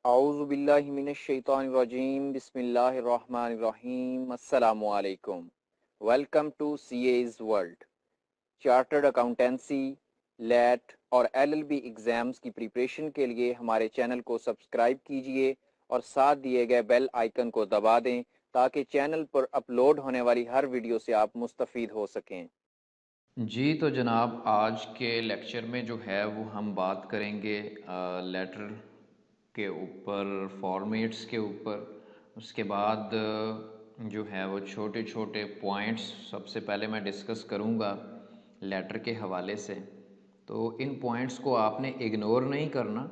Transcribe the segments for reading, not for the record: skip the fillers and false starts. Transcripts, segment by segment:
औज़ु बिल्लाहि मिनश्शैतानिर्रजीम बिस्मिल्लाहिर्रहमानिर्रहीम अस्सलामु अलैकुम। Welcome to CA's world. Chartered accountancy, लेट और एलएलबी एग्जाम्स की प्रिपरेशन के लिए हमारे चैनल को सब्सक्राइब कीजिए और साथ दिए गए बेल आइकन को दबा दें ताकि चैनल पर अपलोड होने वाली हर वीडियो से आप मुस्तफ़ीद हो सकें। जी तो जनाब, आज के लेक्चर में जो है वो हम बात करेंगे लेटर के ऊपर, फॉर्मेट्स के ऊपर। उसके बाद जो है वो छोटे छोटे पॉइंट्स सबसे पहले मैं डिस्कस करूँगा लेटर के हवाले से। तो इन पॉइंट्स को आपने इग्नोर नहीं करना,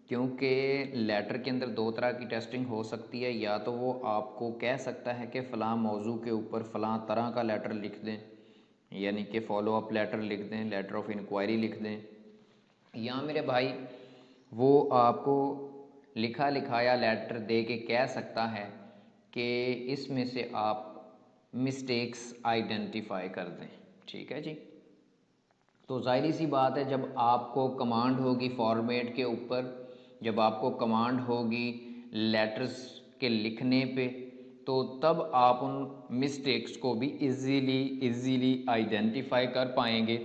क्योंकि लेटर के अंदर दो तरह की टेस्टिंग हो सकती है। या तो वो आपको कह सकता है कि फ़लाँ मौजू के ऊपर फ़लाँ तरह का लेटर लिख दें, यानी कि फॉलो अप लेटर लिख दें, लेटर ऑफ इंक्वायरी लिख दें, या मेरे भाई वो आपको लिखा लिखाया लेटर दे के कह सकता है कि इसमें से आप मिस्टेक्स आइडेंटिफाई कर दें। ठीक है जी। तो ज़ाहिर सी बात है, जब आपको कमांड होगी फॉर्मेट के ऊपर, जब आपको कमांड होगी लेटर्स के लिखने पे, तो तब आप उन मिस्टेक्स को भी इजीली आइडेंटिफाई कर पाएंगे।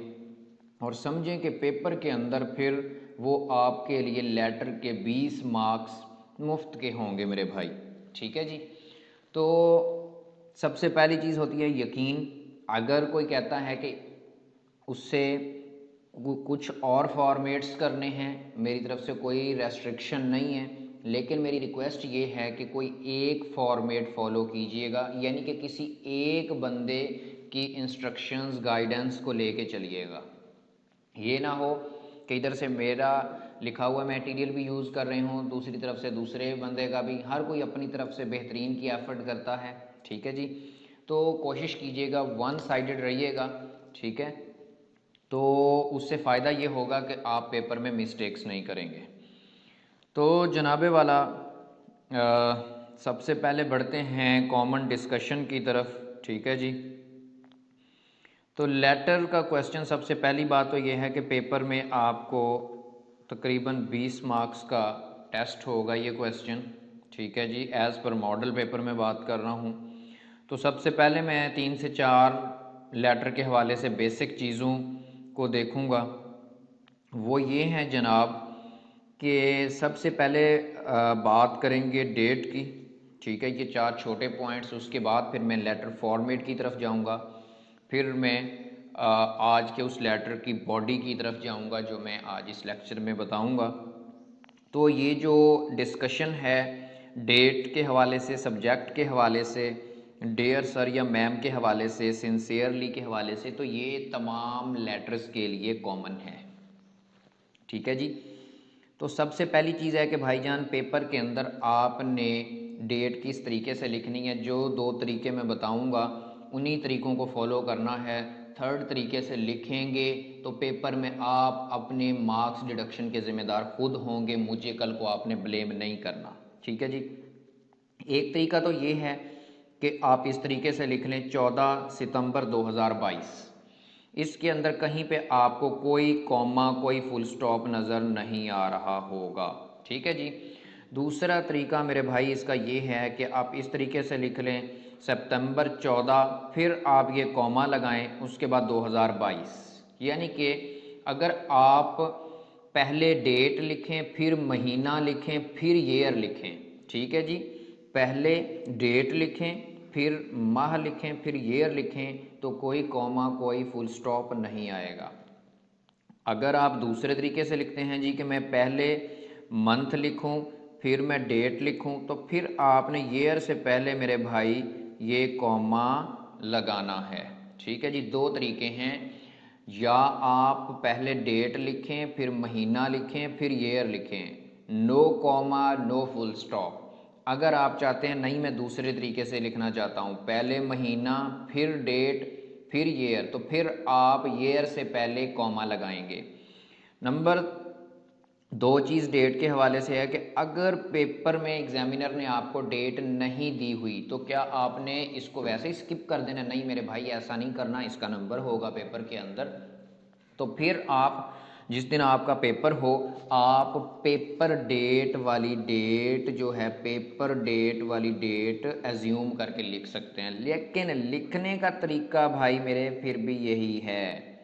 और समझें कि पेपर के अंदर फिर वो आपके लिए लेटर के 20 मार्क्स मुफ्त के होंगे मेरे भाई। ठीक है जी। तो सबसे पहली चीज़ होती है यकीन। अगर कोई कहता है कि उससे कुछ और फॉर्मेट्स करने हैं, मेरी तरफ से कोई रेस्ट्रिक्शन नहीं है, लेकिन मेरी रिक्वेस्ट ये है कि कोई एक फॉर्मेट फॉलो कीजिएगा, यानी कि किसी एक बंदे की इंस्ट्रक्शंस गाइडेंस को लेके चलिएगा। ये ना हो कि इधर से मेरा लिखा हुआ मटेरियल भी यूज़ कर रहे हों, दूसरी तरफ से दूसरे बंदे का भी। हर कोई अपनी तरफ से बेहतरीन की एफर्ट करता है। ठीक है जी। तो कोशिश कीजिएगा, वन साइडेड रहिएगा। ठीक है। तो उससे फ़ायदा ये होगा कि आप पेपर में मिस्टेक्स नहीं करेंगे। तो जनाबे वाला, सबसे पहले बढ़ते हैं कॉमन डिस्कशन की तरफ। ठीक है जी। तो लेटर का क्वेश्चन, सबसे पहली बात तो ये है कि पेपर में आपको तकरीबन 20 मार्क्स का टेस्ट होगा ये क्वेश्चन। ठीक है जी। एज़ पर मॉडल पेपर में बात कर रहा हूँ। तो सबसे पहले मैं 3 से 4 लेटर के हवाले से बेसिक चीज़ों को देखूँगा। वो ये हैं जनाब कि सबसे पहले बात करेंगे डेट की। ठीक है, ये 4 छोटे पॉइंट्स। उसके बाद फिर मैं लेटर फॉर्मेट की तरफ जाऊंगा। फिर मैं आज के उस लेटर की बॉडी की तरफ जाऊंगा जो मैं आज इस लेक्चर में बताऊंगा। तो ये जो डिस्कशन है डेट के हवाले से, सब्जेक्ट के हवाले से, डेयर सर या मैम के हवाले से, सिंसियरली के हवाले से, तो ये तमाम लेटर्स के लिए कॉमन है। ठीक है जी। तो सबसे पहली चीज़ है कि भाईजान, पेपर के अंदर आपने डेट किस तरीके से लिखनी है। जो 2 तरीके मैं बताऊंगा उन्हीं तरीकों को फॉलो करना है। थर्ड तरीके से लिखेंगे तो पेपर में आप अपने मार्क्स डिडक्शन के ज़िम्मेदार खुद होंगे, मुझे कल को आपने ब्लेम नहीं करना। ठीक है जी। एक तरीका तो ये है कि आप इस तरीके से लिख लें 14 सितंबर 2022। इसके अंदर कहीं पे आपको कोई कॉमा, कोई फुल स्टॉप नज़र नहीं आ रहा होगा। ठीक है जी। दूसरा तरीका मेरे भाई इसका ये है कि आप इस तरीके से लिख लें सितंबर 14, फिर आप ये कॉमा लगाएं, उसके बाद 2022। यानी कि अगर आप पहले डेट लिखें, फिर महीना लिखें, फिर ईयर लिखें। ठीक है जी। पहले डेट लिखें, फिर माह लिखें, फिर ईयर लिखें, तो कोई कॉमा, कोई फुल स्टॉप नहीं आएगा। अगर आप दूसरे तरीके से लिखते हैं जी कि मैं पहले मंथ लिखूं, फिर मैं डेट लिखूं, तो फिर आपने ईयर से पहले मेरे भाई ये कॉमा लगाना है। ठीक है जी। 2 तरीके हैं, या आप पहले डेट लिखें, फिर महीना लिखें, फिर ईयर लिखें, no comma no full stop. अगर आप चाहते हैं नहीं मैं दूसरे तरीके से लिखना चाहता हूँ, पहले महीना फिर डेट फिर ईयर, तो फिर आप ईयर से पहले कॉमा लगाएंगे। नंबर 2 चीज़ डेट के हवाले से है कि अगर पेपर में एग्जामिनर ने आपको डेट नहीं दी हुई तो क्या आपने इसको वैसे ही स्किप कर देना? नहीं मेरे भाई, ऐसा नहीं करना, इसका नंबर होगा पेपर के अंदर। तो फिर आप जिस दिन आपका पेपर हो आप पेपर डेट वाली डेट जो है, पेपर डेट वाली डेट एज्यूम करके लिख सकते हैं, लेकिन लिखने का तरीका भाई मेरे फिर भी यही है,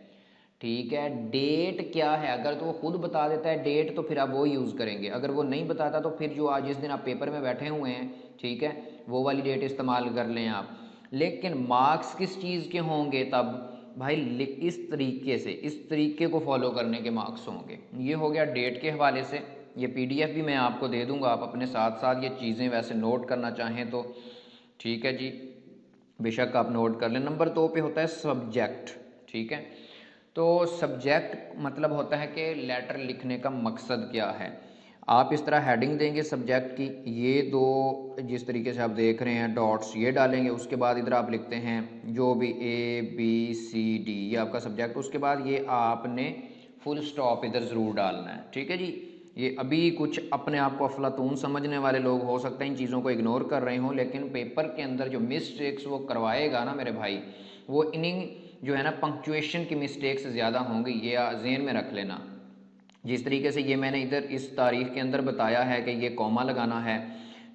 ठीक है। डेट क्या है, अगर तो वो खुद बता देता है डेट तो फिर आप वो यूज़ करेंगे, अगर वो नहीं बताता तो फिर जो आज जिस दिन आप पेपर में बैठे हुए हैं, ठीक है, वो वाली डेट इस्तेमाल कर लें आप। लेकिन मार्क्स किस चीज़ के होंगे तब भाई, इस तरीके से, इस तरीके को फॉलो करने के मार्क्स होंगे। ये हो गया डेट के हवाले से। ये पीडीएफ भी मैं आपको दे दूंगा, आप अपने साथ साथ ये चीज़ें वैसे नोट करना चाहें तो ठीक है जी, बेशक आप नोट कर लें। नंबर 2 पे होता है सब्जेक्ट, ठीक है। तो सब्जेक्ट मतलब होता है कि लेटर लिखने का मकसद क्या है। आप इस तरह हेडिंग देंगे सब्जेक्ट की, ये दो जिस तरीके से आप देख रहे हैं डॉट्स ये डालेंगे, उसके बाद इधर आप लिखते हैं जो भी ABCD ये आपका सब्जेक्ट, उसके बाद ये आपने फुल स्टॉप इधर ज़रूर डालना है, ठीक है जी। ये अभी कुछ अपने आप को अफलातून समझने वाले लोग हो सकते हैं इन चीज़ों को इग्नोर कर रहे हों, लेकिन पेपर के अंदर जो मिस्टेक्स वो करवाएगा ना मेरे भाई, वो इनिंग जो है ना पंक्चुएशन की मिस्टेक्स ज़्यादा होंगी, ये ज़हन में रख लेना। जिस तरीके से ये मैंने इधर इस तारीख के अंदर बताया है कि ये कॉमा लगाना है,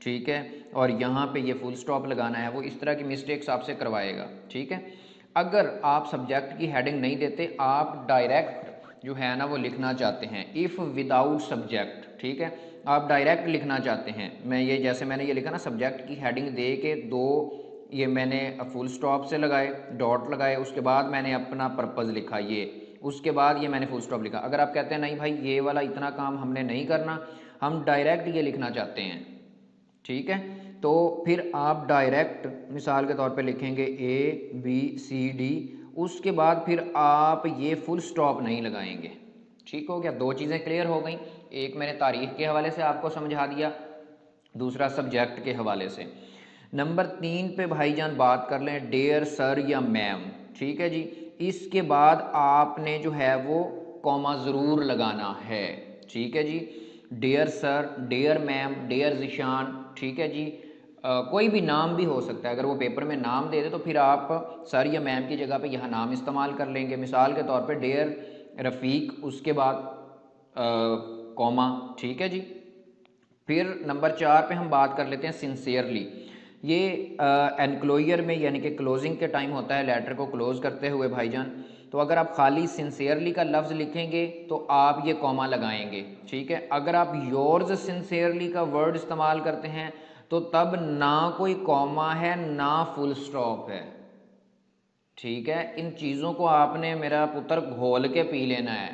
ठीक है, और यहाँ पे ये फुल स्टॉप लगाना है, वो इस तरह की मिस्टेक्स आपसे करवाएगा, ठीक है। अगर आप सब्जेक्ट की हेडिंग नहीं देते, आप डायरेक्ट जो है ना वो लिखना चाहते हैं इफ़ विदाउट सब्जेक्ट, ठीक है, आप डायरेक्ट लिखना चाहते हैं, मैं ये जैसे मैंने ये लिखा ना सब्जेक्ट की हेडिंग दे के दो ये मैंने फुल स्टॉप से लगाए, डॉट लगाए, उसके बाद मैंने अपना पर्पज़ लिखा ये, उसके बाद ये मैंने फुल स्टॉप लिखा। अगर आप कहते हैं नहीं भाई ये वाला इतना काम हमने नहीं करना, हम डायरेक्ट ये लिखना चाहते हैं, ठीक है, तो फिर आप डायरेक्ट मिसाल के तौर पे लिखेंगे ABCD, उसके बाद फिर आप ये फुल स्टॉप नहीं लगाएंगे, ठीक हो गया। दो चीज़ें क्लियर हो गई, एक मैंने तारीख के हवाले से आपको समझा दिया, दूसरा सब्जेक्ट के हवाले से। नंबर 3 पे भाईजान बात कर लें डियर सर या मैम, ठीक है जी। इसके बाद आपने जो है वो कॉमा ज़रूर लगाना है, ठीक है जी। Dear sir, dear ma'am, dear Zeeshan, ठीक है जी। कोई भी नाम भी हो सकता है, अगर वो पेपर में नाम दे दे तो फिर आप सर या मैम की जगह पे यहाँ नाम इस्तेमाल कर लेंगे। मिसाल के तौर पे डियर रफ़ीक, उसके बाद कॉमा, ठीक है जी। फिर नंबर 4 पे हम बात कर लेते हैं सिंसियरली। ये एनक्लोयर में यानी कि क्लोजिंग के टाइम होता है लेटर को क्लोज करते हुए भाईजान, तो अगर आप खाली सिंसियरली का लफ्ज़ लिखेंगे तो आप ये कॉमा लगाएंगे, ठीक है। अगर आप योर्स सिंसियरली का वर्ड इस्तेमाल करते हैं तो तब ना कोई कॉमा है ना फुल स्टॉप है, ठीक है। इन चीज़ों को आपने मेरा पुत्र घोल के पी लेना है,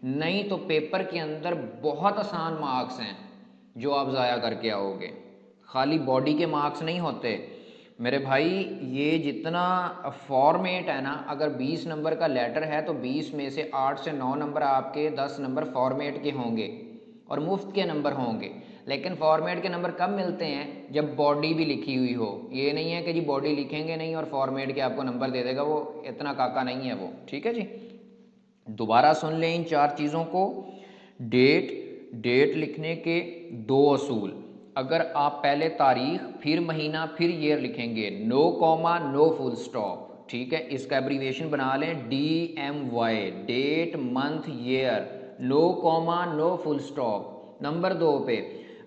नहीं तो पेपर के अंदर बहुत आसान मार्क्स हैं जो आप ज़ाया करके आओगे, खाली बॉडी के मार्क्स नहीं होते मेरे भाई। ये जितना फॉर्मेट है ना, अगर 20 नंबर का लेटर है तो 20 में से 8 से 9 नंबर आपके 10 नंबर फॉर्मेट के होंगे और मुफ्त के नंबर होंगे। लेकिन फॉर्मेट के नंबर कब मिलते हैं, जब बॉडी भी लिखी हुई हो। ये नहीं है कि जी बॉडी लिखेंगे नहीं और फॉर्मेट के आपको नंबर दे देगा, वो इतना काका नहीं है वो, ठीक है जी। दोबारा सुन लें इन 4 चीज़ों को। डेट लिखने के 2 असूल, अगर आप पहले तारीख फिर महीना फिर ईयर लिखेंगे, no comma no full stop, ठीक है। इसका एब्रीविएशन बना लें DMY, date month year, no comma no full stop. Number 2 पे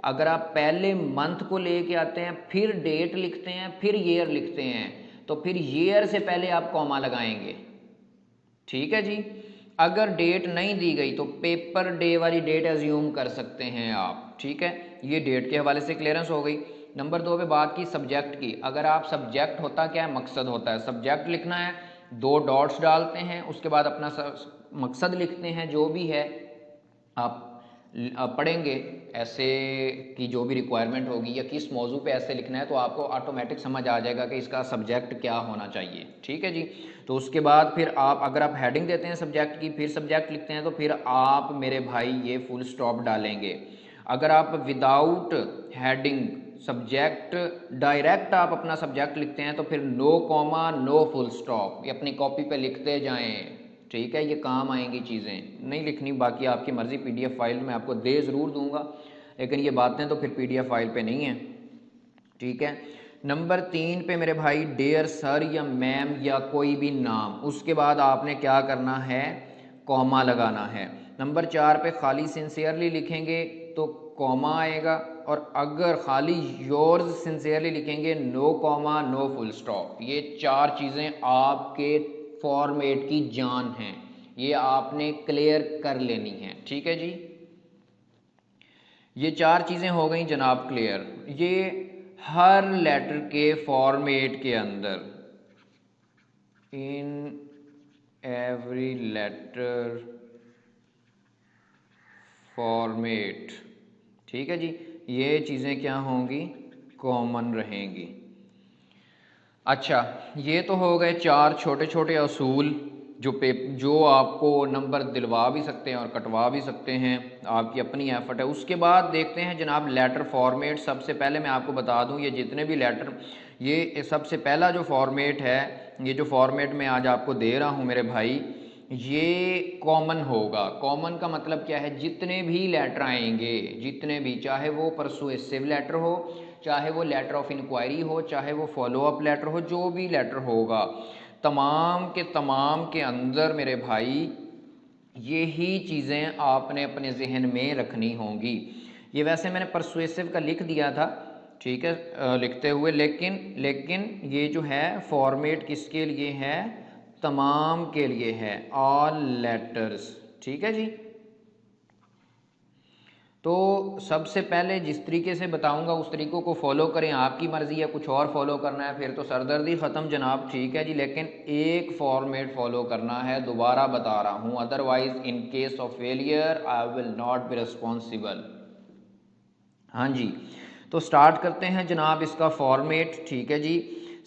अगर आप पहले मंथ को लेके आते हैं फिर डेट लिखते हैं फिर ईयर लिखते हैं तो फिर ईयर से पहले आप कॉमा लगाएंगे, ठीक है जी। अगर डेट नहीं दी गई तो पेपर डे वाली डेट एज्यूम कर सकते हैं आप, ठीक है। ये डेट के हवाले से क्लियरेंस हो गई। नंबर 2 पे बात की सब्जेक्ट की। अगर आप सब्जेक्ट होता क्या है, मकसद होता है, सब्जेक्ट लिखना है, 2 डॉट्स डालते हैं, उसके बाद अपना मकसद लिखते हैं जो भी है। आप पढ़ेंगे ऐसे की जो भी रिक्वायरमेंट होगी या किस मौजू पे ऐसे लिखना है तो आपको ऑटोमेटिक समझ आ जाएगा कि इसका सब्जेक्ट क्या होना चाहिए, ठीक है जी। तो उसके बाद फिर आप अगर आप हेडिंग देते हैं सब्जेक्ट की फिर सब्जेक्ट लिखते हैं तो फिर आप मेरे भाई ये फुल स्टॉप डालेंगे। अगर आप विदाउट हेडिंग सब्जेक्ट डायरेक्ट आप अपना सब्जेक्ट लिखते हैं तो फिर no comma no full stop, ये अपनी कॉपी पे लिखते जाएं, ठीक है। ये काम आएंगी चीज़ें, नहीं लिखनी बाकी आपकी मर्ज़ी, PDF फाइल में आपको दे ज़रूर दूंगा, लेकिन ये बातें तो फिर PDF फाइल पे नहीं है, ठीक है। नंबर 3 पे मेरे भाई डियर सर या मैम या कोई भी नाम, उसके बाद आपने क्या करना है, कॉमा लगाना है। नंबर 4 पे खाली सिंसियरली लिखेंगे तो कॉमा आएगा, और अगर खाली योर्स सिंसियरली लिखेंगे no comma no full stop. ये 4 चीज़ें आपके फॉर्मेट की जान हैं, ये आपने क्लियर कर लेनी है, ठीक है जी। ये 4 चीज़ें हो गई जनाब क्लियर। ये हर लेटर के फॉर्मेट के अंदर, इन एवरी लेटर फॉर्मेट, ठीक है जी, ये चीज़ें क्या होंगी, कॉमन रहेंगी। अच्छा, ये तो हो गए 4 छोटे छोटे असूल जो आपको नंबर दिलवा भी सकते हैं और कटवा भी सकते हैं, आपकी अपनी एफर्ट है। उसके बाद देखते हैं जनाब लेटर फॉर्मेट। सबसे पहले मैं आपको बता दूं, ये जितने भी लेटर, ये सबसे पहला जो फॉर्मेट है, ये जो फॉर्मेट मैं आज आपको दे रहा हूं मेरे भाई, ये कॉमन होगा। कॉमन का मतलब क्या है, जितने भी लेटर आएंगे, जितने भी, चाहे वो परसुएसिव लेटर हो, चाहे वो लेटर ऑफ इंक्वायरी हो, चाहे वो फॉलो अप लेटर हो, जो भी लेटर होगा, तमाम के अंदर मेरे भाई यही चीज़ें आपने अपने जहन में रखनी होंगी। ये वैसे मैंने परसुएसिव का लिख दिया था, ठीक है, लिखते हुए, लेकिन ये जो है फॉर्मेट किसके लिए है, तमाम के लिए है, ऑल लेटर्स, ठीक है जी। तो सबसे पहले जिस तरीके से बताऊंगा उस तरीकों को फॉलो करें, आपकी मर्जी है कुछ और फॉलो करना है फिर तो सरदर्दी ख़त्म जनाब, ठीक है जी। लेकिन एक फॉर्मेट फॉलो करना है, दोबारा बता रहा हूं, otherwise in case of failure I will not be responsible. हाँ जी, तो स्टार्ट करते हैं जनाब इसका फॉर्मेट, ठीक है जी।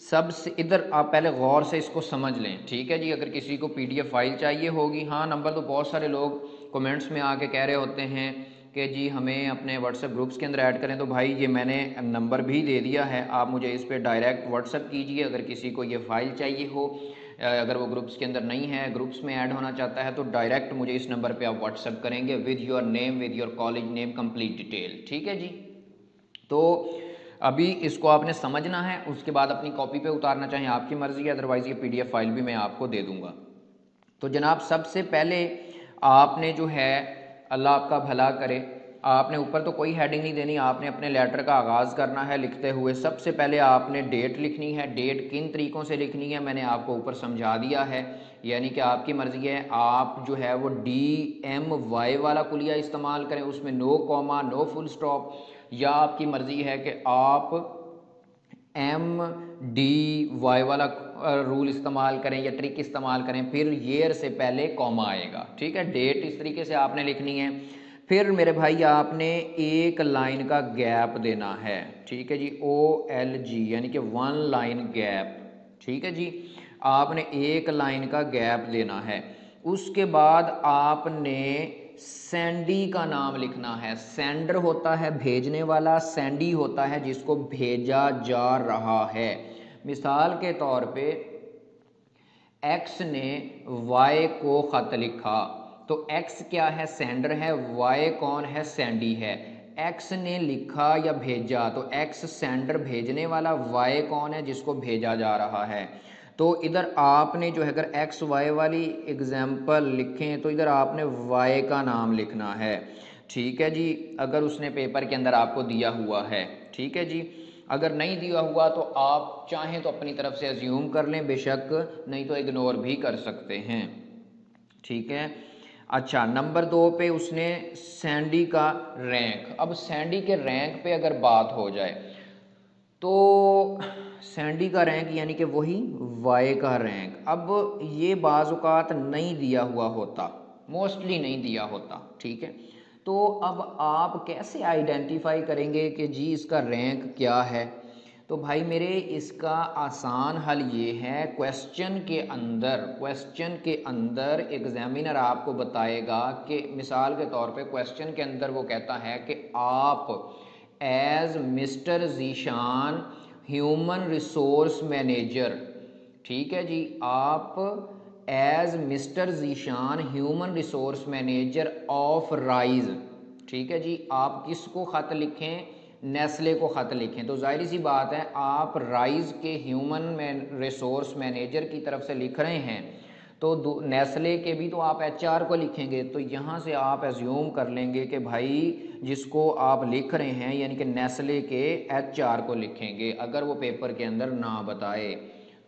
सबसे इधर आप पहले गौर से इसको समझ लें, ठीक है जी। अगर किसी को PDF फाइल चाहिए होगी, हाँ नंबर तो बहुत सारे लोग कमेंट्स में आके कह रहे होते हैं कि जी हमें अपने व्हाट्सएप ग्रुप्स के अंदर ऐड करें, तो भाई ये मैंने नंबर भी दे दिया है, आप मुझे इस पर डायरेक्ट व्हाट्सएप कीजिए अगर किसी को ये फ़ाइल चाहिए हो। अगर वो ग्रुप्स के अंदर नहीं है, ग्रुप्स में ऐड होना चाहता है, तो डायरेक्ट मुझे इस नंबर पे आप व्हाट्सएप करेंगे with your name, with your college name, complete detail, ठीक है जी। तो अभी इसको आपने समझना है, उसके बाद अपनी कॉपी पे उतारना चाहें आपकी मर्जी है, अदरवाइज़ ये PDF फाइल भी मैं आपको दे दूंगा। तो जनाब सबसे पहले आपने जो है, अल्लाह आपका भला करे, आपने ऊपर तो कोई हेडिंग नहीं देनी, आपने अपने लेटर का आगाज़ करना है लिखते हुए। सबसे पहले आपने डेट लिखनी है। डेट किन तरीक़ों से लिखनी है मैंने आपको ऊपर समझा दिया है, यानी कि आपकी मर्ज़ी है, आप जो है वो DMY वाला कुलिया इस्तेमाल करें, उसमें no comma no full stop, या आपकी मर्ज़ी है कि आप MDY वाला रूल इस्तेमाल करें या ट्रिक इस्तेमाल करें, फिर ईयर से पहले कॉमा आएगा, ठीक है। डेट इस तरीके से आपने लिखनी है। फिर मेरे भाई आपने एक लाइन का गैप देना है, ठीक है जी, OLG यानी कि 1 लाइन गैप, ठीक है जी, आपने एक लाइन का गैप देना है। उसके बाद आपने सैंडी का नाम लिखना है। सेंडर होता है भेजने वाला, सैंडी होता है जिसको भेजा जा रहा है। मिसाल के तौर पे X ने Y को ख़त लिखा, तो X क्या है, सेंडर है, Y कौन है, सैंडी है। X ने लिखा या भेजा, तो X सेंडर भेजने वाला, Y कौन है, जिसको भेजा जा रहा है। तो इधर आपने जो है अगर XY वाली एग्जाम्पल लिखें तो इधर आपने Y का नाम लिखना है, ठीक है जी, अगर उसने पेपर के अंदर आपको दिया हुआ है, ठीक है जी। अगर नहीं दिया हुआ तो आप चाहें तो अपनी तरफ से अज्यूम कर लें, बेशक, नहीं तो इग्नोर भी कर सकते हैं, ठीक है। अच्छा, नंबर 2 पे उसने सैंडी का रैंक। अब सैंडी के रैंक पे अगर बात हो जाए तो सैंडी का रैंक यानी कि वही वाई का रैंक। अब ये बाज़ औक़ात नहीं दिया हुआ होता, मोस्टली नहीं दिया होता, ठीक है। तो अब आप कैसे आइडेंटिफाई करेंगे कि जी इसका रैंक क्या है। तो भाई मेरे इसका आसान हल ये है, क्वेश्चन के अंदर एग्जामिनर आपको बताएगा कि मिसाल के तौर पे क्वेश्चन के अंदर वो कहता है कि आप as mister Zeeshan human resource manager, ठीक है जी, आप as mister Zeeshan human resource manager of rise, ठीक है जी, आप किसको ख़त लिखें, नेस्ले को ख़त लिखें। तो जाहिर सी बात है आप राइज के ह्यूमन रिसोर्स मैनेजर की तरफ से लिख रहे हैं, तो नेस्ले के भी तो आप HR को लिखेंगे, तो यहाँ से आप एज्यूम कर लेंगे कि भाई जिसको आप लिख रहे हैं यानी कि नेस्ले के HR को लिखेंगे अगर वो पेपर के अंदर ना बताए।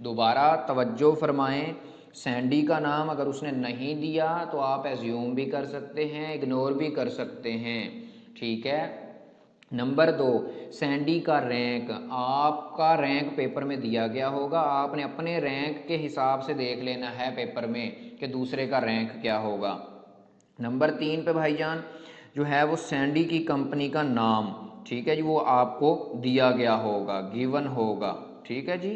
दोबारा तवज्जो फरमाएं, सैंडी का नाम अगर उसने नहीं दिया तो आप एज्यूम भी कर सकते हैं, इग्नोर भी कर सकते हैं, ठीक है। नंबर 2, सैंडी का रैंक, आपका रैंक पेपर में दिया गया होगा, आपने अपने रैंक के हिसाब से देख लेना है पेपर में कि दूसरे का रैंक क्या होगा। नंबर 3 पे भाईजान जो है वो सैंडी की कंपनी का नाम, ठीक है जी, वो आपको दिया गया होगा, गिवन होगा, ठीक है जी।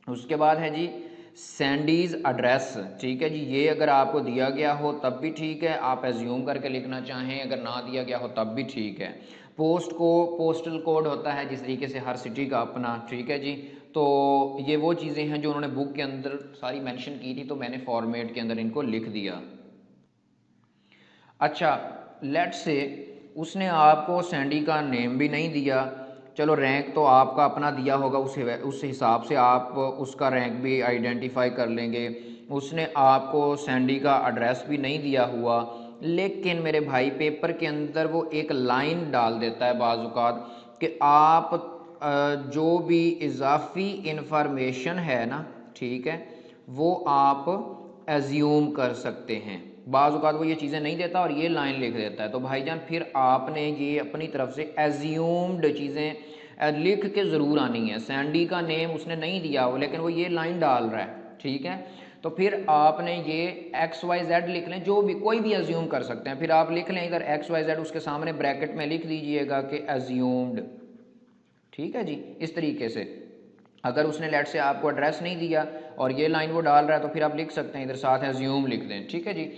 उसके बाद है जी सैंडीज एड्रेस, ठीक है जी, ये अगर आपको दिया गया हो तब भी ठीक है, आप एज्यूम करके लिखना चाहें, अगर ना दिया गया हो तब भी ठीक है। पोस्टल कोड होता है जिस तरीके से हर सिटी का अपना, ठीक है जी। तो ये वो चीज़ें हैं जो उन्होंने बुक के अंदर सारी मेंशन की थी, तो मैंने फॉर्मेट के अंदर इनको लिख दिया। अच्छा, लेट्स से उसने आपको सैंडी का नेम भी नहीं दिया, चलो रैंक तो आपका अपना दिया होगा, उस हिसाब से आप उसका रैंक भी आइडेंटिफाई कर लेंगे। उसने आपको सैंडी का एड्रेस भी नहीं दिया हुआ, लेकिन मेरे भाई पेपर के अंदर वो एक लाइन डाल देता है बाज़-औक़ात कि आप जो भी इजाफी इंफॉर्मेशन है ना, ठीक है, वो आप एज्यूम कर सकते हैं। बाज़ औक़ात वो ये चीज़ें नहीं देता और ये लाइन लिख देता है, तो भाईजान फिर आपने ये अपनी तरफ से एज्यूम्ड चीज़ें लिख के ज़रूर आनी है। सैंडी का नेम उसने नहीं दिया हो लेकिन वो ये लाइन डाल रहा है, ठीक है, तो फिर आपने ये XYZ लिख लें, जो भी कोई भी एज्यूम कर सकते हैं, फिर आप लिख लें इधर XYZ, उसके सामने ब्रैकेट में लिख दीजिएगा कि एज्यूम्ड, ठीक है जी। इस तरीके से अगर उसने लेट से आपको एड्रेस नहीं दिया और ये लाइन वो डाल रहा है तो फिर आप लिख सकते हैं इधर साथ एज्यूम लिख दें, ठीक है जी।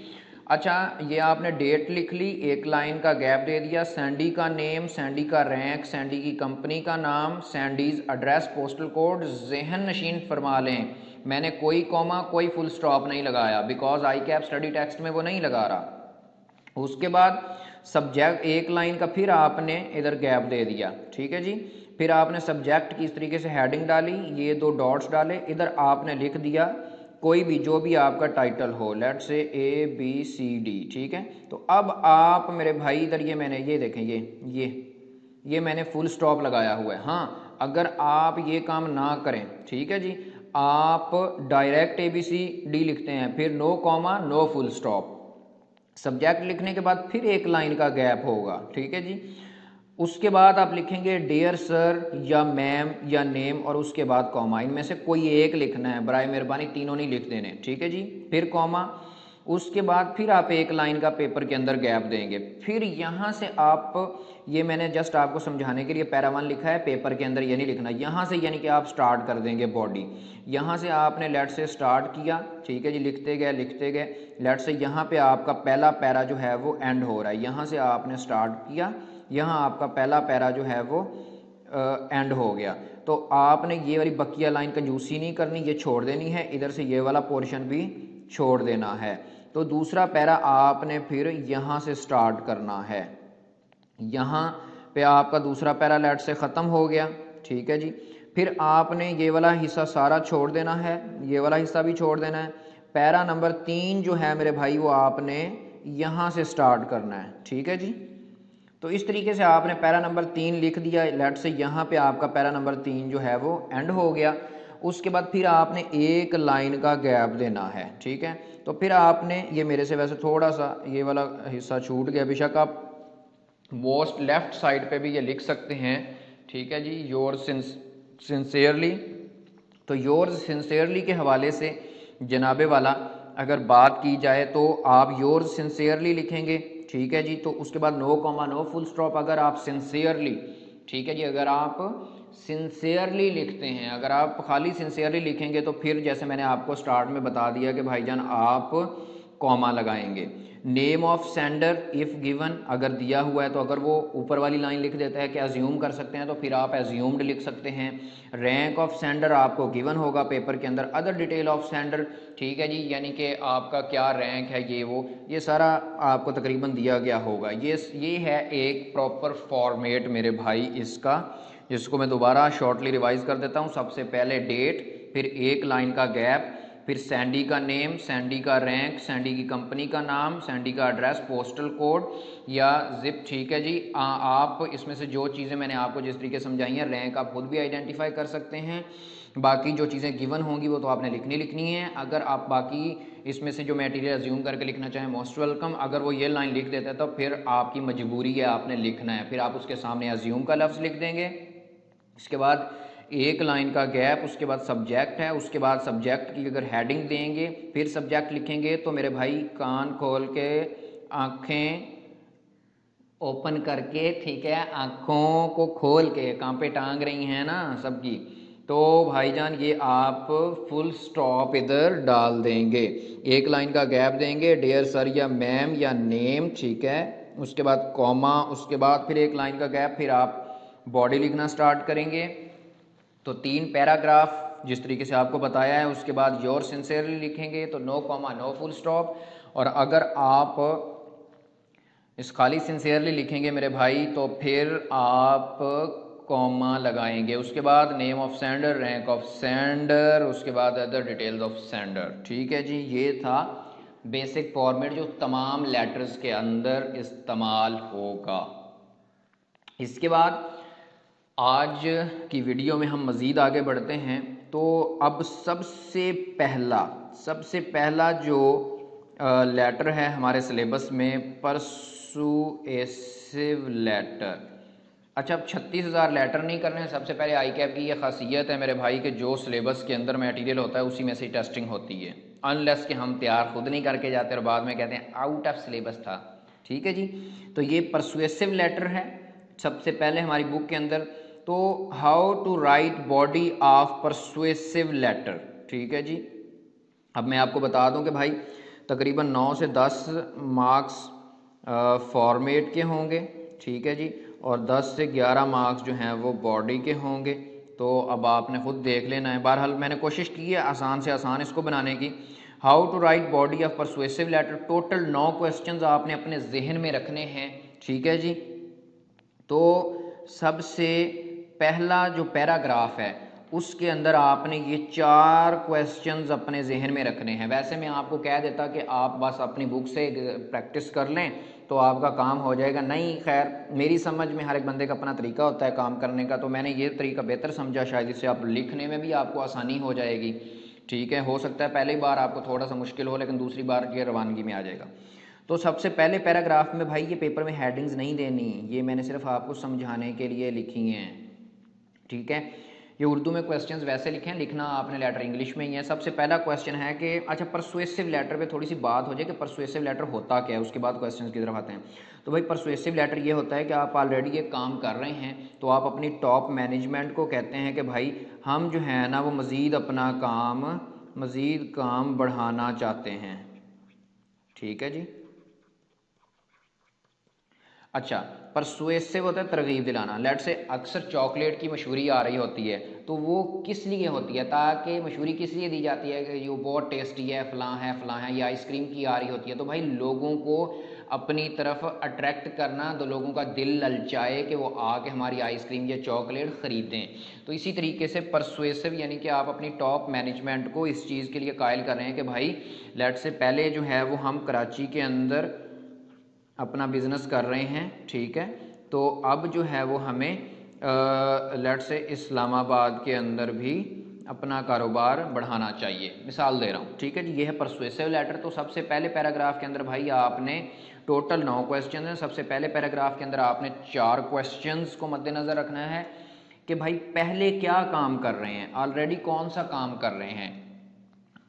अच्छा, ये आपने डेट लिख ली, एक लाइन का गैप दे दिया, सैंडी का नेम, सैंडी का रैंक, सैंडी की कंपनी का नाम, सैंडीज एड्रेस, पोस्टल कोड, ज़हन नशीन फरमा लें मैंने कोई कॉमा कोई फुल स्टॉप नहीं लगाया, because I cap study text में वो नहीं लगा रहा। उसके बाद सब्जेक्ट एक लाइन का फिर आपने इधर गैप दे दिया, ठीक है जी। फिर आपने सब्जेक्ट की इस तरीके से हेडिंग डाली, ये 2 डॉट्स डाले, इधर आपने लिख दिया कोई भी जो भी आपका टाइटल हो, लेट्स से ABCD, ठीक है। तो अब आप मेरे भाई इधर ये मैंने ये देखें ये मैंने फुल स्टॉप लगाया हुआ है। हाँ, अगर आप ये काम ना करें, ठीक है जी, आप डायरेक्ट ABCD लिखते हैं, फिर no comma no full stop, subject लिखने के बाद फिर एक लाइन का गैप होगा, ठीक है जी। उसके बाद आप लिखेंगे डियर सर या मैम या नेम और उसके बाद कॉमा, इनमें से कोई एक लिखना है, बराए मेहरबानी तीनों नहीं लिख देने, ठीक है जी। फिर कॉमा, उसके बाद फिर आप एक लाइन का पेपर के अंदर गैप देंगे। फिर यहाँ से आप, ये मैंने जस्ट आपको समझाने के लिए पैरा 1 लिखा है, पेपर के अंदर ये नहीं लिखना। यहाँ से यानी कि आप स्टार्ट कर देंगे बॉडी, यहाँ से आपने लेट से स्टार्ट किया, ठीक है जी, लिखते गए, लेट से यहाँ पे आपका पहला पैरा जो है वो एंड हो रहा है, यहाँ से आपने स्टार्ट किया, यहाँ आपका पहला पैरा जो है वो एंड हो गया। तो आपने ये वाली बकिया लाइन कंजूसी नहीं करनी, ये छोड़ देनी है, इधर से ये वाला पोर्शन भी छोड़ देना है। तो दूसरा पैरा आपने फिर यहाँ से स्टार्ट करना है, यहाँ पे आपका दूसरा पैरा लेट से ख़त्म हो गया, ठीक है जी। फिर आपने ये वाला हिस्सा सारा छोड़ देना है, ये वाला हिस्सा भी छोड़ देना है। पैरा नंबर 3 जो है मेरे भाई वो आपने यहाँ से स्टार्ट करना है, ठीक है जी। तो इस तरीके से आपने पैरा नंबर 3 लिख दिया, लेट से यहाँ पे आपका पैरा नंबर 3 जो है वो एंड हो गया। उसके बाद फिर आपने एक लाइन का गैप देना है, ठीक है। तो फिर आपने ये मेरे से वैसे थोड़ा सा ये वाला हिस्सा छूट गया, बेशक आप मोस्ट लेफ्ट साइड पे भी ये लिख सकते हैं, ठीक है जी, योर्स सिंसियरली। तो योर्स सिंसियरली के हवाले से जनाबे वाला अगर बात की जाए तो आप योर्स सिंसियरली लिखेंगे, ठीक है जी। तो उसके बाद no comma no full stop, अगर आप सिंसियरली, ठीक है जी, अगर आप सिंसियरली लिखते हैं, अगर आप खाली सिंसियरली लिखेंगे तो फिर जैसे मैंने आपको स्टार्ट में बता दिया कि भाईजान आप कॉमा लगाएंगे। Name of sender if given, अगर दिया हुआ है तो अगर वो ऊपर वाली लाइन लिख देता है कि एज्यूम कर सकते हैं तो फिर आप एज्यूम्ड लिख सकते हैं। रैंक ऑफ सेंडर आपको गिवन होगा पेपर के अंदर। अदर डिटेल ऑफ सेंडर, ठीक है जी, यानी कि आपका क्या रैंक है, ये सारा आपको तकरीबन दिया गया होगा। ये है एक प्रॉपर फॉर्मेट मेरे भाई इसका, जिसको मैं दोबारा शॉर्टली रिवाइज कर देता हूँ। सबसे पहले डेट, फिर एक लाइन का गैप, फिर सैंडी का नेम, सैंडी का रैंक, सैंडी की कंपनी का नाम, सैंडी का एड्रेस, पोस्टल कोड या जिप। ठीक है जी। आप इसमें से जो चीज़ें मैंने आपको जिस तरीके समझाई हैं, रैंक आप खुद भी आइडेंटिफाई कर सकते हैं, बाकी जो चीज़ें गिवन होंगी वो तो आपने लिखनी है। अगर आप बाकी इसमें से जो मटेरियल अज्यूम करके लिखना चाहें, मोस्ट वेलकम। अगर वो ये लाइन लिख देता है तो फिर आपकी मजबूरी है, आपने लिखना है, फिर आप उसके सामने अज्यूम का लफ्ज़ लिख देंगे। इसके बाद एक लाइन का गैप, उसके बाद सब्जेक्ट है, उसके बाद सब्जेक्ट की अगर हेडिंग देंगे फिर सब्जेक्ट लिखेंगे। तो मेरे भाई कान खोल के, आँखें ओपन करके, ठीक है, आँखों को खोल के, कहाँ पे टांग रही हैं ना सबकी, तो भाईजान ये आप फुल स्टॉप इधर डाल देंगे, एक लाइन का गैप देंगे, डियर सर या मैम या नेम, ठीक है, उसके बाद कॉमा, उसके बाद फिर एक लाइन का गैप, फिर आप बॉडी लिखना स्टार्ट करेंगे। तो 3 पैराग्राफ जिस तरीके से आपको बताया है, उसके बाद योर सिंसियरली लिखेंगे, तो no comma no full stop. और अगर आप इस खाली सिंसियरली लिखेंगे मेरे भाई तो फिर आप कॉमा लगाएंगे, उसके बाद name of sender, rank of sender, उसके बाद अदर डिटेल्स ऑफ सेंडर। ठीक है जी, ये था बेसिक फॉर्मेट जो तमाम लेटर्स के अंदर इस्तेमाल होगा। इसके बाद आज की वीडियो में हम मज़ीद आगे बढ़ते हैं। तो अब सबसे पहला जो लेटर है हमारे सिलेबस में, परसुएसिव लेटर। अच्छा, अब 36,000 लेटर नहीं करने हैं। सबसे पहले आई कैप की ये खासियत है मेरे भाई कि जो सिलेबस के अंदर मटेरियल होता है उसी में से टेस्टिंग होती है, अनलेस कि हम तैयार खुद नहीं करके जाते और बाद में कहते हैं आउट ऑफ सिलेबस था। ठीक है जी, तो ये परसुएसिव लेटर है सबसे पहले हमारी बुक के अंदर। तो how to write body of persuasive letter. ठीक है जी, अब मैं आपको बता दूं कि भाई तकरीबन 9 से 10 मार्क्स फॉर्मेट के होंगे। ठीक है जी, और 10 से 11 मार्क्स जो हैं वो बॉडी के होंगे। तो अब आपने खुद देख लेना है। बहरहाल मैंने कोशिश की है आसान से आसान इसको बनाने की। How to write body of persuasive letter, total 9 questions आपने अपने जहन में रखने हैं। ठीक है जी, तो सबसे पहला जो पैराग्राफ है उसके अंदर आपने ये 4 क्वेश्चंस अपने जहन में रखने हैं। वैसे मैं आपको कह देता कि आप बस अपनी बुक से प्रैक्टिस कर लें तो आपका काम हो जाएगा, नहीं, खैर मेरी समझ में हर एक बंदे का अपना तरीका होता है काम करने का, तो मैंने ये तरीका बेहतर समझा, शायद इससे आप लिखने में भी आपको आसानी हो जाएगी। ठीक है, हो सकता है पहली बार आपको थोड़ा सा मुश्किल हो, लेकिन दूसरी बार ये रवानगी में आ जाएगा। तो सबसे पहले पैराग्राफ में भाई ये पेपर में हेडिंग्स नहीं देनी, ये मैंने सिर्फ आपको समझाने के लिए लिखी हैं। ठीक है, ये उर्दू में क्वेश्चंस वैसे लिखे हैं, लिखना आपने लेटर इंग्लिश में ही है। सबसे पहला क्वेश्चन है कि अच्छा परसुएसिव लेटर पे थोड़ी सी बात हो जाए कि परसुएसिव लेटर होता क्या है, उसके बाद क्वेश्चंस की तरफ आते हैं। तो भाई परसुएसिव लेटर ये होता है कि आप ऑलरेडी ये काम कर रहे हैं, तो आप अपनी टॉप मैनेजमेंट को कहते हैं कि भाई हम जो है ना वो मज़ीद अपना काम बढ़ाना चाहते हैं। ठीक है जी, अच्छा, परसुएसिव होता है तरगीब दिलाना। लेट से अक्सर चॉकलेट की मशहूरी आ रही होती है, तो वो किस लिए होती है, ताकि मशहूरी किस लिए दी जाती है कि ये बहुत टेस्टी है, फ़लाँ है, या आइसक्रीम की आ रही होती है, तो भाई लोगों को अपनी तरफ अट्रैक्ट करना, तो लोगों का दिल ललचाए कि वो आके हमारी आइसक्रीम या चॉकलेट ख़रीदें। तो इसी तरीके से परसुएसिव यानी कि आप अपनी टॉप मैनेजमेंट को इस चीज़ के लिए कायल कर रहे हैं कि भाई लेट से पहले जो है वो हम कराची के अंदर अपना बिज़नेस कर रहे हैं। ठीक है, तो अब जो है वो हमें लेट से इस्लामाबाद के अंदर भी अपना कारोबार बढ़ाना चाहिए, मिसाल दे रहा हूँ। ठीक है जी, ये है परसुएसिव लेटर। तो सबसे पहले पैराग्राफ के अंदर भाई आपने टोटल 9 क्वेश्चन हैं। सबसे पहले पैराग्राफ के अंदर आपने 4 क्वेश्चंस को मद्देनज़र रखना है कि भाई पहले क्या काम कर रहे हैं, ऑलरेडी कौन सा काम कर रहे हैं।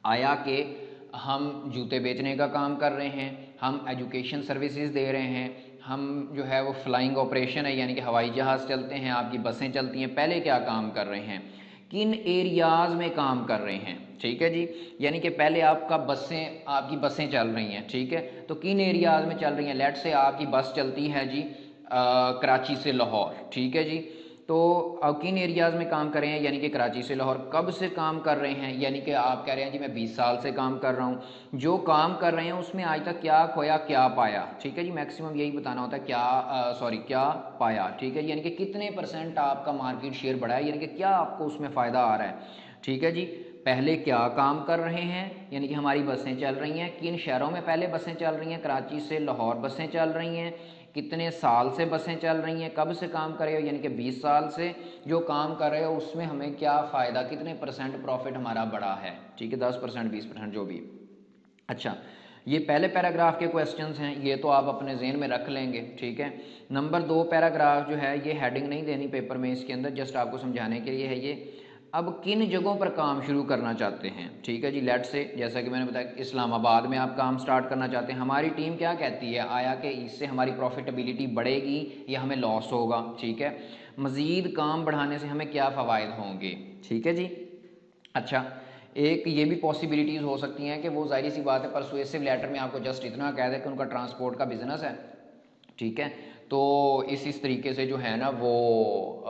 आया कि हम जूते बेचने का काम कर रहे हैं, हम एजुकेशन सर्विसेज दे रहे हैं, हम जो है वो फ्लाइंग ऑपरेशन है यानी कि हवाई जहाज़ चलते हैं, आपकी बसें चलती हैं, पहले क्या काम कर रहे हैं, किन एरियाज़ में काम कर रहे हैं। ठीक है जी, यानी कि पहले आपकी बसें चल रही हैं। ठीक है, तो किन एरियाज़ में चल रही हैं। लेट से आपकी बस चलती है जी कराची से लाहौर। ठीक है जी, तो अब किन एरियाज़ में काम कर रहे हैं, यानी कि कराची से लाहौर। कब से काम कर रहे हैं, यानी कि आप कह रहे हैं जी मैं 20 साल से काम कर रहा हूँ। जो काम कर रहे हैं उसमें आज तक क्या खोया क्या पाया। ठीक है जी, मैक्सिमम यही बताना होता है, क्या पाया। ठीक है, यानी कि कितने % आपका मार्केट शेयर बढ़ा है, यानी कि क्या आपको उसमें फ़ायदा आ रहा है। ठीक है जी, पहले क्या काम कर रहे हैं, यानी कि हमारी बसें चल रही हैं, किन शहरों में पहले बसें चल रही हैं, कराची से लाहौर बसें चल रही हैं, कितने साल से बसें चल रही हैं, कब से काम कर रहे हो, यानी कि 20 साल से जो काम कर रहे हो उसमें हमें क्या फ़ायदा, कितने % प्रॉफिट हमारा बढ़ा है, ठीक है, 10% 20% जो भी। अच्छा, ये पहले पैराग्राफ के क्वेश्चंस हैं, ये तो आप अपने ज़हन में रख लेंगे, ठीक है। नंबर 2 पैराग्राफ जो है ये हेडिंग नहीं देनी पेपर में, इसके अंदर जस्ट आपको समझाने के लिए है ये। अब किन जगहों पर काम शुरू करना चाहते हैं, ठीक है जी। लेट से जैसा कि मैंने बताया इस्लामाबाद में आप काम स्टार्ट करना चाहते हैं, हमारी टीम क्या कहती है, आया कि इससे हमारी प्रॉफिटेबिलिटी बढ़ेगी या हमें लॉस होगा, ठीक है, मज़ीद काम बढ़ाने से हमें क्या फ़वाइद होंगे, ठीक है जी। अच्छा, एक ये भी पॉसिबिलिटीज़ हो सकती हैं कि वो ज़ाहिर सी बात है परसुएसिव लेटर में आपको जस्ट इतना कह दे कि उनका ट्रांसपोर्ट का बिजनेस है, ठीक है, तो इस तरीके से जो है ना वो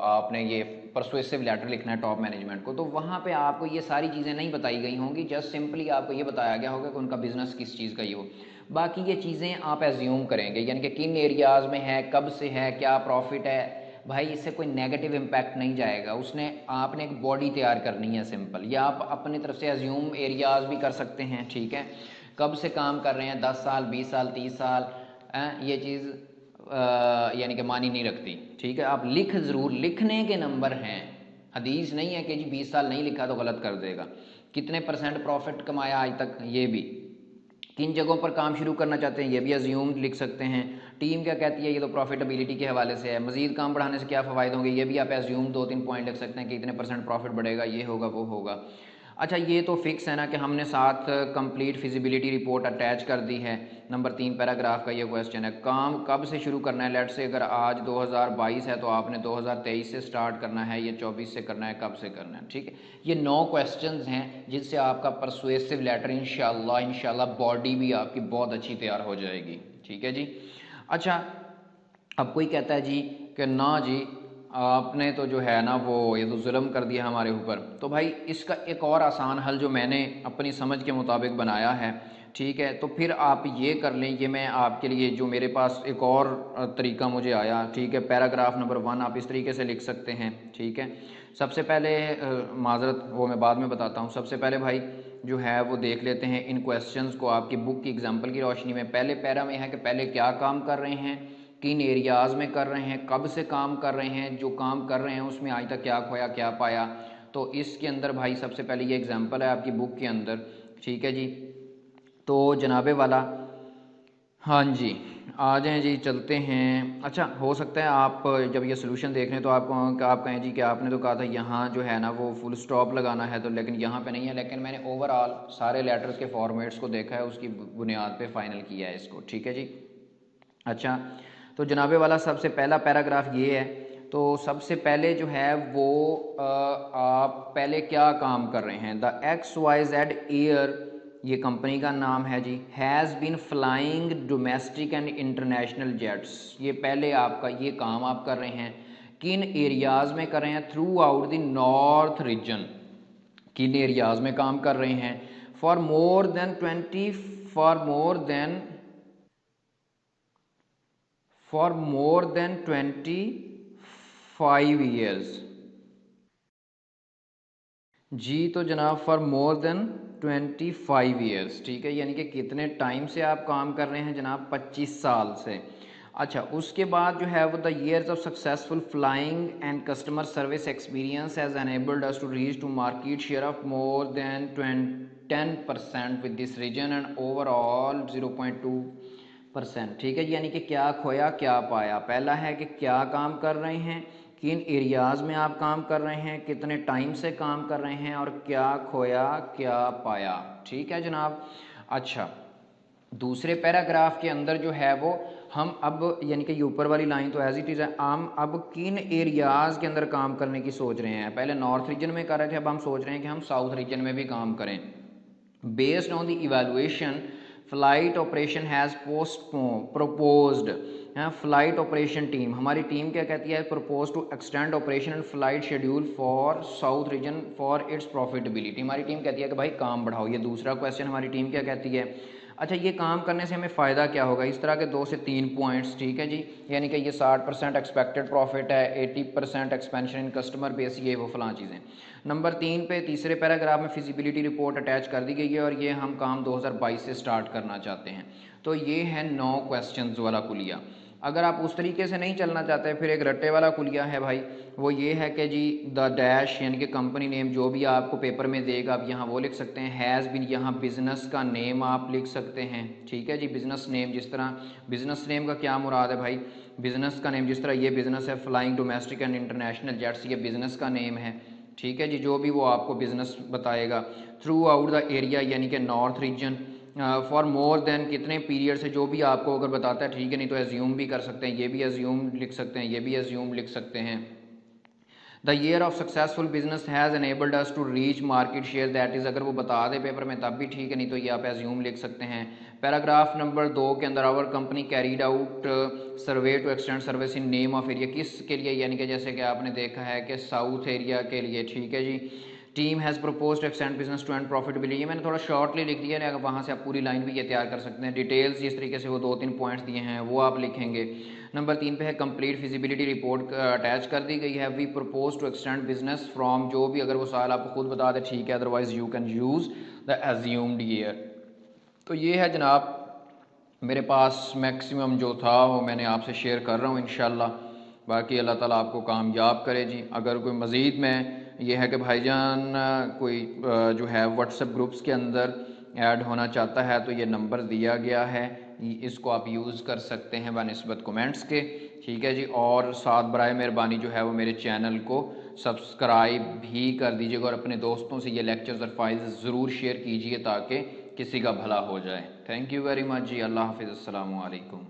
आपने ये परसुएसिव लेटर लिखना है टॉप मैनेजमेंट को, तो वहाँ पे आपको ये सारी चीज़ें नहीं बताई गई होंगी, जस्ट सिंपली आपको ये बताया गया होगा कि उनका बिजनेस किस चीज़ का ही हो। बाकी ये चीज़ें आप एज्यूम करेंगे, यानी कि किन एरियाज़ में है, कब से है, क्या प्रॉफिट है, भाई इससे कोई नेगेटिव इम्पैक्ट नहीं जाएगा, उसने आपने एक बॉडी तैयार करनी है सिंपल, या आप अपनी तरफ से एज्यूम एरियाज़ भी कर सकते हैं, ठीक है, कब से काम कर रहे हैं, 10 साल 20 साल 30 साल, ये चीज़ यानी कि मानी नहीं रखती, ठीक है। आप लिख ज़रूर, लिखने के नंबर हैं, हदीस नहीं है कि जी 20 साल नहीं लिखा तो गलत कर देगा। कितने % प्रॉफिट कमाया आज तक, ये भी, किन जगहों पर काम शुरू करना चाहते हैं, ये भी अज्यूम लिख सकते हैं। टीम क्या कहती है, ये तो प्रॉफिटेबिलिटी के हवाले से है, मजीद काम बढ़ाने से क्या फ़वायदे होंगे, ये भी आप एज्यूम 2-3 पॉइंट लिख सकते हैं कि इतने % प्रॉफिट बढ़ेगा, ये होगा वो होगा। अच्छा, ये तो फिक्स है ना कि हमने साथ कंप्लीट फिजिबिलिटी रिपोर्ट अटैच कर दी है। नंबर 3 पैराग्राफ का ये क्वेश्चन है, काम कब से शुरू करना है, लेट से अगर आज 2022 है तो आपने 2023 से स्टार्ट करना है, ये 24 से करना है, कब से करना है, ठीक है। ये 9 क्वेश्चंस हैं जिससे आपका परसुएसिव लेटर इंशाल्लाह बॉडी भी आपकी बहुत अच्छी तैयार हो जाएगी, ठीक है जी। अच्छा, अब कोई कहता है जी कि ना जी आपने तो जो है ना वो ये तो जुल्म कर दिया हमारे ऊपर, तो भाई इसका एक और आसान हल जो मैंने अपनी समझ के मुताबिक बनाया है, ठीक है, तो फिर आप ये कर लें, ये मैं आपके लिए जो मेरे पास एक और तरीका मुझे आया, ठीक है। पैराग्राफ नंबर 1 आप इस तरीके से लिख सकते हैं, ठीक है। सबसे पहले माजरत वो मैं बाद में बताता हूँ, सबसे पहले भाई जो है वो देख लेते हैं इन क्वेश्चंस को आपकी बुक की एग्जाम्पल की रोशनी में। पहले पैरा में है कि पहले क्या काम कर रहे हैं, किन एरियाज़ में कर रहे हैं, कब से काम कर रहे हैं, जो काम कर रहे हैं उसमें आज तक क्या खोया क्या पाया। तो इसके अंदर भाई सबसे पहले ये एग्जांपल है आपकी बुक के अंदर, ठीक है जी। तो जनाबे वाला, हाँ जी, आ जाएँ जी, चलते हैं। अच्छा, हो सकता है आप जब ये सोल्यूशन देख रहे हैं तो आप कहें जी कि आपने तो कहा था यहाँ जो है ना वो फुल स्टॉप लगाना है, तो लेकिन यहाँ पे नहीं है, लेकिन मैंने ओवरऑल सारे लेटर्स के फॉर्मेट्स को देखा है, उसकी बुनियाद पे फाइनल किया है इसको, ठीक है जी। अच्छा, तो जनाबे वाला सबसे पहला पैराग्राफ ये है, तो सबसे पहले जो है वो आप पहले क्या काम कर रहे हैं, द XYZ एयर, ये कंपनी का नाम है जी, has been flying domestic and international jets, ये पहले आपका ये काम आप कर रहे हैं, किन एरियाज़ में कर रहे हैं, through out the north region, किन एरियाज़ में काम कर रहे हैं, फॉर मोर देन 25 ईयर्स जी। तो जनाब फॉर मोर देन 25 ईयर्स, ठीक है, यानी कि कितने टाइम से आप काम कर रहे हैं जनाब, 25 साल से। अच्छा, उसके बाद जो है वो the years of successful flying and customer service experience has enabled us to reach to market share of more than 10% with this region and overall 0.2%, ठीक है, यानी कि क्या खोया क्या पाया। पहला है कि क्या काम कर रहे हैं, किन एरियाज़ में आप काम कर रहे हैं, कितने टाइम से काम कर रहे हैं, और क्या खोया क्या पाया, ठीक है जनाब। अच्छा, दूसरे पैराग्राफ के अंदर जो है वो हम अब यानी कि ऊपर वाली लाइन तो एज इट इज़ है, हम अब किन एरियाज़ के अंदर काम करने की सोच रहे हैं। पहले नॉर्थ रीजन में कर रहे थे, अब हम सोच रहे हैं कि हम साउथ रीजन में भी काम करें। Based on the evaluation flight operation has proposed, flight operation team, हमारी टीम क्या कहती है, propose to extend operation and flight schedule for south region for its profitability, हमारी टीम कहती है कि भाई काम बढ़ाओ। ये दूसरा क्वेश्चन, हमारी टीम क्या कहती है, अच्छा, ये काम करने से हमें फ़ायदा क्या होगा? इस तरह के 2 से 3 पॉइंट्स, ठीक है जी, यानी कि ये 60% एक्सपेक्टेड प्रॉफिट है, 80% एक्सपेंशन इन कस्टमर बेस, ये वो फलां चीज़ें। नंबर 3 पे तीसरे पैराग्राफ में फिजिबिलिटी रिपोर्ट अटैच कर दी गई है और ये हम काम 2022 से स्टार्ट करना चाहते हैं। तो ये है 9 क्वेश्चंस वाला कुलिया। अगर आप उस तरीके से नहीं चलना चाहते, फिर एक रट्टे वाला कुलिया है भाई, वो ये है कि जी द डैश यानी कि कंपनी नेम जो भी आपको पेपर में देगा आप यहाँ वो लिख सकते हैं। हैज़ बिन, यहाँ बिज़नेस का नेम आप लिख सकते हैं, ठीक है जी। बिज़नेस नेम, जिस तरह बिज़नेस नेम का क्या मुराद है भाई, बिज़नेस का नेम, जिस तरह ये बिज़नेस है flying domestic and international jets, ये बिज़नेस का नेम है, ठीक है जी, जो भी वो आपको बिज़नेस बताएगा। थ्रू आउट द एरिया यानी कि north region, for more than कितने पीरियड से, जो भी आपको अगर बताता है, ठीक है, नहीं तो एज्यूम भी कर सकते हैं, ये भी एज्यूम लिख सकते हैं, ये भी एज्यूम लिख सकते हैं। The year of successful business has enabled us to reach market share, that is, अगर वो बता दे पेपर में तब भी ठीक है, नहीं तो ये आप एज्यूम लिख सकते हैं। पैराग्राफ नंबर 2 के अंदर our company carried out survey to extend service in name of area, किस के लिए, यानी कि जैसे कि आपने देखा है कि साउथ एरिया के लिए, ठीक है जी। Team has propose to extend business to end profitability, ये मैंने थोड़ा शॉर्टली लिख दिया है, वहाँ से आप पूरी लाइन भी ये तैयार कर सकते हैं। डिटेल्स जिस तरीके से वो 2-3 पॉइंट्स दिए हैं वो आप लिखेंगे। नंबर 3 पे है कंप्लीट फिजिबिलिटी रिपोर्ट अटैच कर दी गई है। We propose to extend business from, जो भी अगर वो साल आपको खुद बता दे ठीक है, otherwise you can use the assumed year. तो ये है जनाब मेरे पास मैक्सिमम जो था वो मैंने आपसे शेयर कर रहा हूँ इंशाल्लाह। बाकी अल्लाह ताला आपको कामयाब करे जी। अगर कोई मज़ीद में ये है कि भाईजान कोई जो है व्हाट्सएप ग्रुप्स के अंदर ऐड होना चाहता है तो ये नंबर दिया गया है, इसको आप यूज़ कर सकते हैं बनिस्बत कमेंट्स के, ठीक है जी। और साथ बराए मेहरबानी जो है वो मेरे चैनल को सब्सक्राइब भी कर दीजिएगा और अपने दोस्तों से ये लेक्चर्स और फाइल्स ज़रूर शेयर कीजिए ताकि किसी का भला हो जाए। थैंक यू वेरी मच जी। अल्लाह हाफिज़, अस्सलामु अलैकुम।